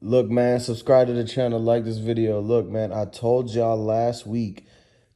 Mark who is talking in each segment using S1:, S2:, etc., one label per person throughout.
S1: Look, man, subscribe to the channel, like this video. Look, man, I told y'all last week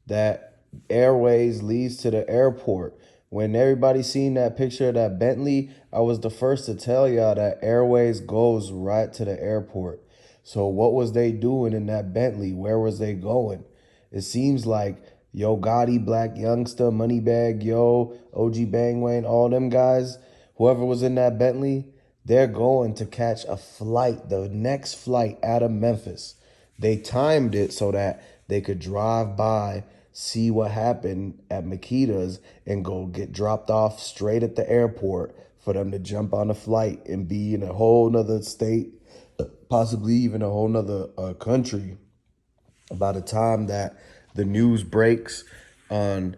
S1: that Airways leads to the airport. When everybody seen that picture of that Bentley, I was the first to tell y'all that Airways goes right to the airport. So what was they doing in that Bentley? Where was they going? It seems like Yo Gotti, Blac Youngsta, Moneybag Yo, OG Bangway, all them guys, whoever was in that Bentley, they're going to catch a flight, the next flight out of Memphis. They timed it so that they could drive by, see what happened at Makita's, and go get dropped off straight at the airport for them to jump on a flight and be in a whole nother state, possibly even a whole nother country by the time that the news breaks on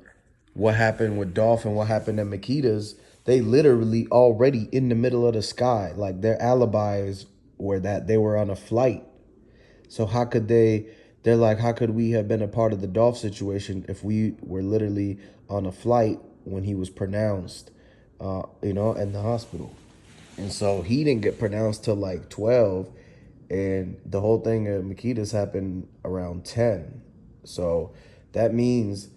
S1: what happened with Dolph and what happened at Makita's. They literally already in the middle of the sky. Like their alibis were that they were on a flight. So how could they're like, how could we have been a part of the Dolph situation if we were literally on a flight when he was pronounced, in the hospital? And so he didn't get pronounced till like 12. And the whole thing at Makita's happened around 10. So that means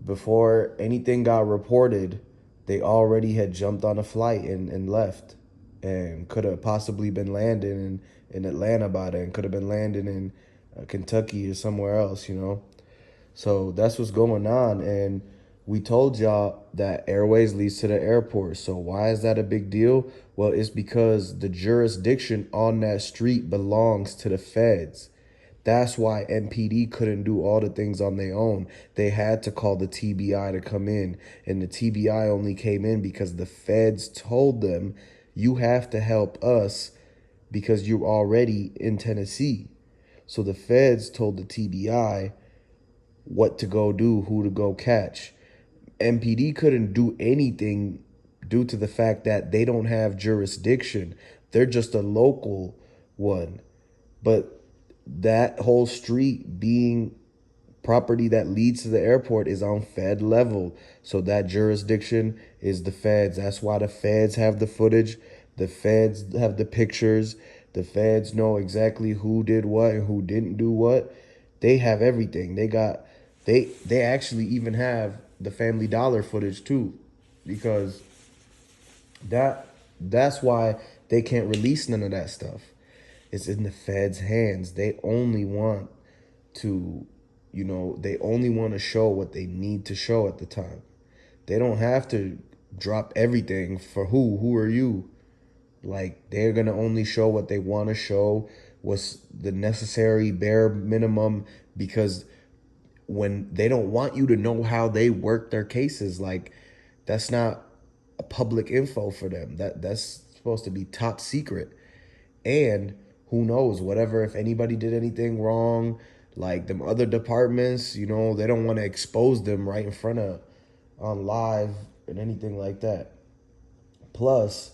S1: before anything got reported, they already had jumped on a flight and left, and could have possibly been landing in Atlanta by then, could have been landing in Kentucky or somewhere else. So that's what's going on. And we told y'all that Airways leads to the airport. So why is that a big deal? Well, it's because the jurisdiction on that street belongs to the feds. That's why MPD couldn't do all the things on their own. They had to call the TBI to come in. And the TBI only came in because the feds told them, you have to help us because you're already in Tennessee. So the feds told the TBI what to go do, who to go catch. MPD couldn't do anything due to the fact that they don't have jurisdiction. They're just a local one. But that whole street being property that leads to the airport is on fed level. So that jurisdiction is the feds. That's why the feds have the footage. The feds have the pictures. The feds know exactly who did what and who didn't do what. They have everything. They actually even have the Family Dollar footage too, because that's why they can't release none of that stuff. It's in the feds' hands. They only want to, they only want to show what they need to show at the time. They don't have to drop everything for who? Who are you? Like, they're going to only show what they want to show, what's the necessary bare minimum, because when they don't want you to know how they work their cases, like, that's not a public info for them. That's supposed to be top secret. And who knows, whatever, if anybody did anything wrong, like them other departments, they don't want to expose them right in front of on live and anything like that. Plus,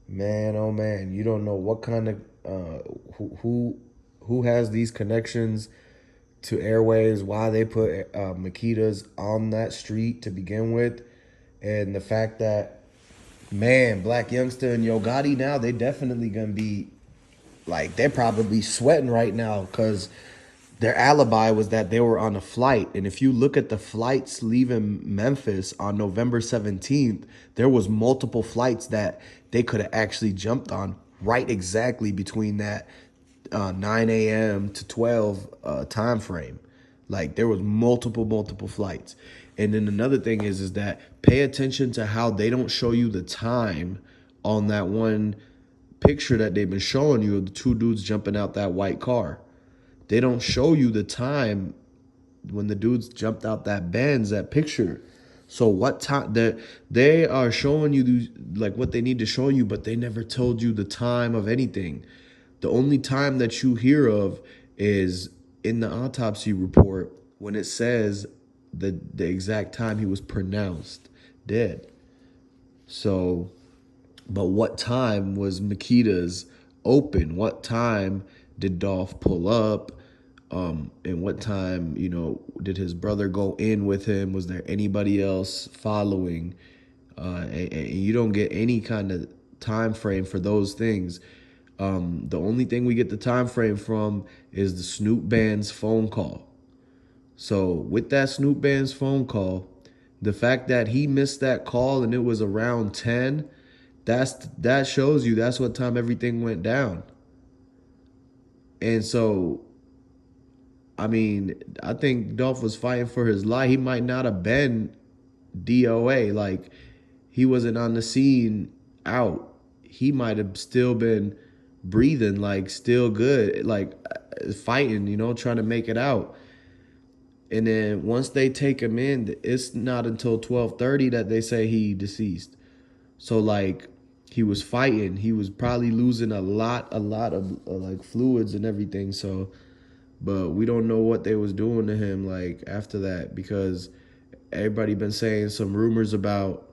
S1: man, oh man, you don't know what kind of who has these connections to Airways, why they put Makita's on that street to begin with, and the fact that, man, Blac Youngsta and Yo Gotti now, they definitely gonna be like, they're probably sweating right now because their alibi was that they were on a flight. And if you look at the flights leaving Memphis on November 17th, there was multiple flights that they could have actually jumped on right exactly between that 9 a.m. to 12 time frame. Like, there was multiple flights. And then another thing is that pay attention to how they don't show you the time on that one picture that they've been showing you of the two dudes jumping out that white car. They don't show you the time when the dudes jumped out that Benz, that picture. So what time they are showing you, like, what they need to show you, but they never told you the time of anything. The only time that you hear of is in the autopsy report when it says the exact time he was pronounced dead. So, but what time was Makita's open? What time did Dolph pull up? And what time, did his brother go in with him? Was there anybody else following? And you don't get any kind of time frame for those things. The only thing we get the time frame from is the Snoop Band's phone call. So with that Snoop Band's phone call, the fact that he missed that call and it was around 10, that shows you that's what time everything went down. And so, I mean, I think Dolph was fighting for his life. He might not have been DOA, like he wasn't on the scene out. He might have still been breathing, like still good, like fighting, trying to make it out. And then once they take him in, it's not until 12:30 that they say he deceased. So like he was fighting, he was probably losing a lot of like fluids and everything. So, but we don't know what they was doing to him like after that, because everybody been saying some rumors about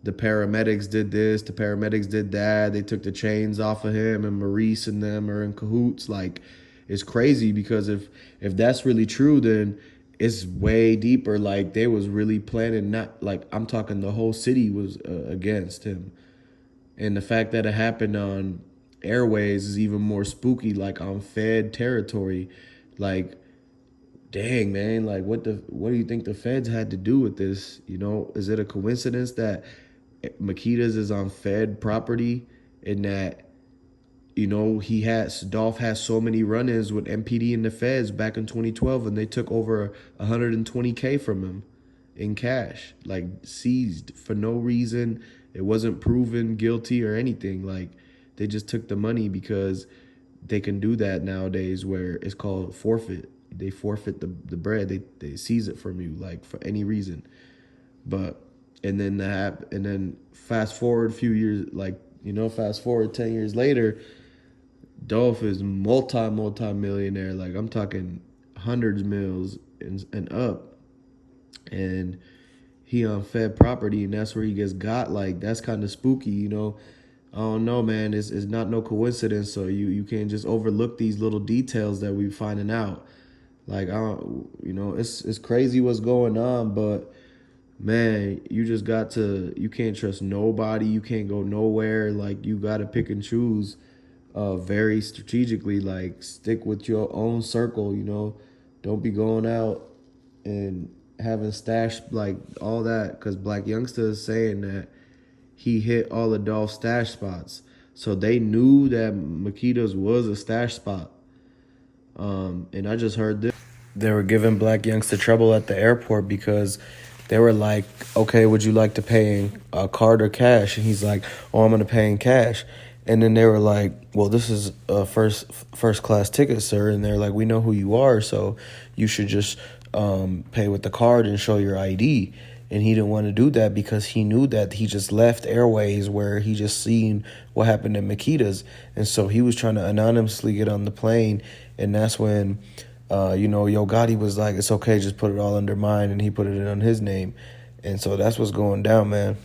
S1: the paramedics did this, the paramedics did that. They took the chains off of him, and Maurice and them are in cahoots. Like, it's crazy, because if that's really true, then it's way deeper. Like, they was really planning, not like, I'm talking the whole city was against him. And the fact that it happened on Airways is even more spooky, like on Fed territory. Like, dang, man, like what do you think the feds had to do with this? Is it a coincidence that Makeda's is on Fed property, and that Dolph has so many run-ins with MPD and the feds back in 2012, and they took over 120K from him in cash, like seized for no reason. It wasn't proven guilty or anything. Like, they just took the money because they can do that nowadays, where it's called forfeit. They forfeit the bread. They seize it from you, like, for any reason. But and then fast forward a few years, like, fast forward 10 years later, Dolph is multi millionaire. Like, I'm talking hundreds mils and up, and he on Fed property, and that's where he gets got. Like, that's kind of spooky. I don't know, man. It's not no coincidence. So you can't just overlook these little details that we finding out. Like, I don't, it's crazy what's going on, but man, you can't trust nobody. You can't go nowhere. Like, you got to pick and choose very strategically. Like, stick with your own circle, Don't be going out and having stash, like, all that, because Blac Youngsta is saying that he hit all the Dolph stash spots. So they knew that Makeda's was a stash spot. And I just heard this. They were giving Blac Youngsta trouble at the airport because they were like, okay, would you like to pay in card or cash? And he's like, oh, I'm going to pay in cash. And then they were like, well, this is a first class ticket, sir. And they're like, we know who you are, so you should just pay with the card and show your ID. And he didn't want to do that because he knew that he just left Airways, where he just seen what happened at Makeda's. And so he was trying to anonymously get on the plane. And that's when, Yo Gotti was like, it's okay, just put it all under mine. And he put it in on his name. And so that's what's going down, man.